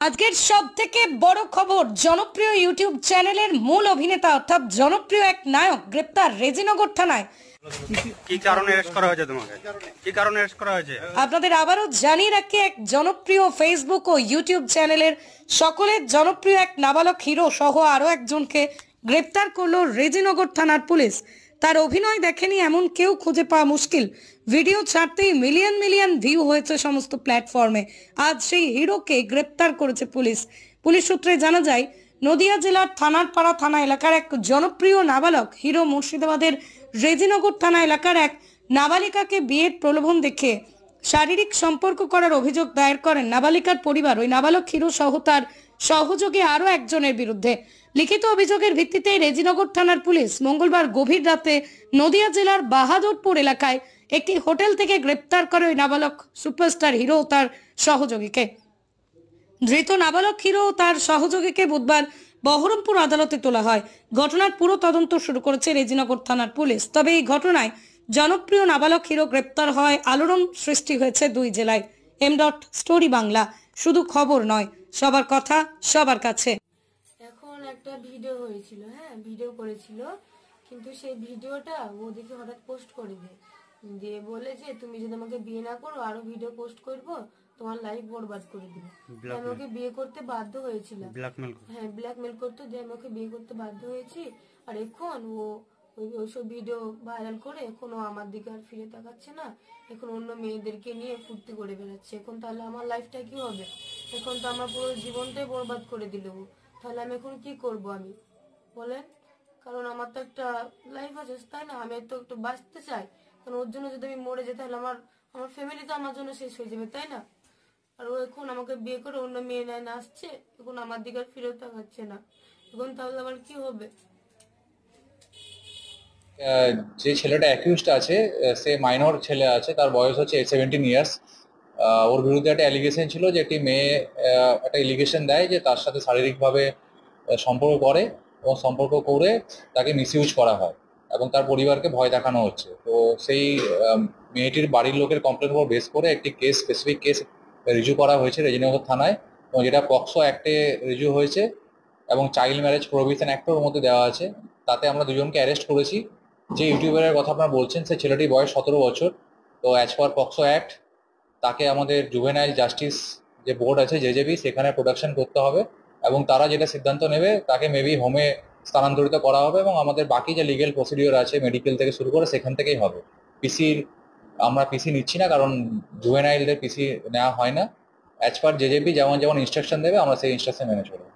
আজকের সবথেকে বড় খবর, জনপ্রিয় ইউটিউব চ্যানেলের মূল অভিনেতা অর্থাৎ জনপ্রিয় এক নায়ক গ্রেপ্তার রেজিনগর থানায়। কি কারণে অ্যারেস্ট করা হয়েছে তোমাকে? কি কারণে অ্যারেস্ট করা হয়েছে? আপনাদের আবারও জানিয়ে রাখি, এক জনপ্রিয় ফেসবুক ও ইউটিউব চ্যানেলের সকলের জনপ্রিয় এক নাবালক হিরো সহ আরও একজনকে গ্রেপ্তার করলো রেজিনগর থানার পুলিশ। তার অভিনয় দেখেনি এমন কেউ খুঁজে পাওয়া মুশকিল। ভিডিও ছাড়তেই মিলিয়ন মিলিয়ন ভিউ হয়েছে সমস্ত প্ল্যাটফর্মে। আজ সেই হিরোকে গ্রেপ্তার করেছে পুলিশ। পুলিশ সূত্রে জানা যায়, নদিয়া জেলার থানারপাড়া থানা এলাকার এক জনপ্রিয় নাবালক হিরো মুর্শিদাবাদের রেজিনগর থানা এলাকার এক নাবালিকাকে বিয়ের প্রলোভন দেখে শারীরিক সম্পর্ক করার অভিযোগ দায়ের করেন নাবালিকার পরিবার। ওই নাবালক হিরো সহ তার সহযোগী আরও একজনের বিরুদ্ধে। লিখিত অভিযোগের ভিত্তিতে রেজিনগর থানার পুলিশ মঙ্গলবার গভীর রাতে নদিয়া জেলার বাহাদুরপুর এলাকায় একটি হোটেল থেকে গ্রেপ্তার করে ওই নাবালক সুপারস্টার হিরো ও তার সহযোগীকে। ধৃত নাবালক হিরো ও তার সহযোগীকে বুধবার বহরমপুর আদালতে তোলা হয়। ঘটনার পুরো তদন্ত শুরু করেছে রেজিনগর থানার পুলিশ। তবে এই ঘটনায় জনপ্রিয় নাবালক হিরো গ্রেপ্তার হয় আলোড়ন সৃষ্টি হয়েছে দুই জেলায়। স্টোরি বাংলা, শুধু খবর নয়, সবার কথা সবার কাছে। এখন একটা ভিডিও হয়েছিল, ভিডিও করেছিল, কিন্তু সেই ভিডিওটা ও দেখে হঠাৎ পোস্ট করে দিয়ে বলে যে তুমি যদি আমাকে বিয়ে না করো আরো ভিডিও পোস্ট করবো, তোমার লাইফ বরবাদ করে দিবে। আমি ওকে বিয়ে করতে বাধ্য হয়েছিলাম, ব্ল্যাকমেল করতে, যে আমি ওকে বিয়ে করতে বাধ্য হয়েছি। আর এখন ও ওইসব ভিডিও ভাইরাল করে এখনো আমার দিকে আর ফিরে তাকাচ্ছে না, এখন অন্য মেয়েদেরকে নিয়ে ফুর্তি করে বেড়াচ্ছে। এখন তাহলে আমার লাইফটা কি হবে? এখন তো আমার পুরো জীবনটাই বরবাদ করে দিল। তাহলে আমি এখন কি করব আমি বলেন? কারণ আমার তো একটা লাইফ আছে, তাই না? আমি তো একটু বাঁচতে চাই, কারণ ওর জন্য যদি আমি মরে যাই তাহলে আমার ফ্যামিলি তো আমার জন্য শেষ হয়ে যাবে, তাই না? আর ও এখন আমাকে বিয়ে করে অন্য মেয়ে নেয় আসছে, এখন আমার দিকে আর ফিরে তাকাচ্ছে না, এখন তাহলে আমার কি হবে? যে ছেলেটা অ্যাকিউজড আছে সে মাইনর ছেলে আছে, তার বয়স হচ্ছে 17 ইয়ার্স। ওর বিরুদ্ধে একটা অ্যালিগেশন ছিল যে একটি মেয়ে একটা এলিগেশন দেয় যে তার সাথে শারীরিকভাবে সম্পর্ক করে এবং সম্পর্ক করে তাকে মিসইউজ করা হয় এবং তার পরিবারকে ভয় দেখানো হচ্ছে। তো সেই মেয়েটির বাড়ির লোকের কমপ্লেনের উপর বেস করে একটি স্পেসিফিক কেস রিজু করা হয়েছে রেজিনগর থানায়, এবং যেটা পক্সো অ্যাক্টে রিজু হয়েছে এবং চাইল্ড ম্যারেজ প্রোহিবিশন অ্যাক্টের মধ্যে দেওয়া আছে। তাতে আমরা দুজনকে অ্যারেস্ট করেছি। যে ইউটিউবারের কথা আপনারা বলছেন সে ছেলেটির বয়স 17 বছর। তো অ্যাজ পার পক্সো অ্যাক্ট তাকে আমাদের জুভেনাইল জাস্টিস যে বোর্ড আছে জেজেবি, সেখানে প্রোডাকশন করতে হবে এবং তারা যেটা সিদ্ধান্ত নেবে তাকে মেবি হোমে স্থানান্তরিত করা হবে এবং আমাদের বাকি যে লিগেল প্রসিডিওর আছে মেডিকেল থেকে শুরু করে সেখান থেকেই হবে। আমরা পিসি নিচ্ছি না, কারণ জুভেনাইলদের পিসি নেওয়া হয় না। অ্যাজ পার জেজেবি যেমন ইনস্ট্রাকশন দেবে আমরা সেই ইনস্ট্রাকশন মেনে চলবো।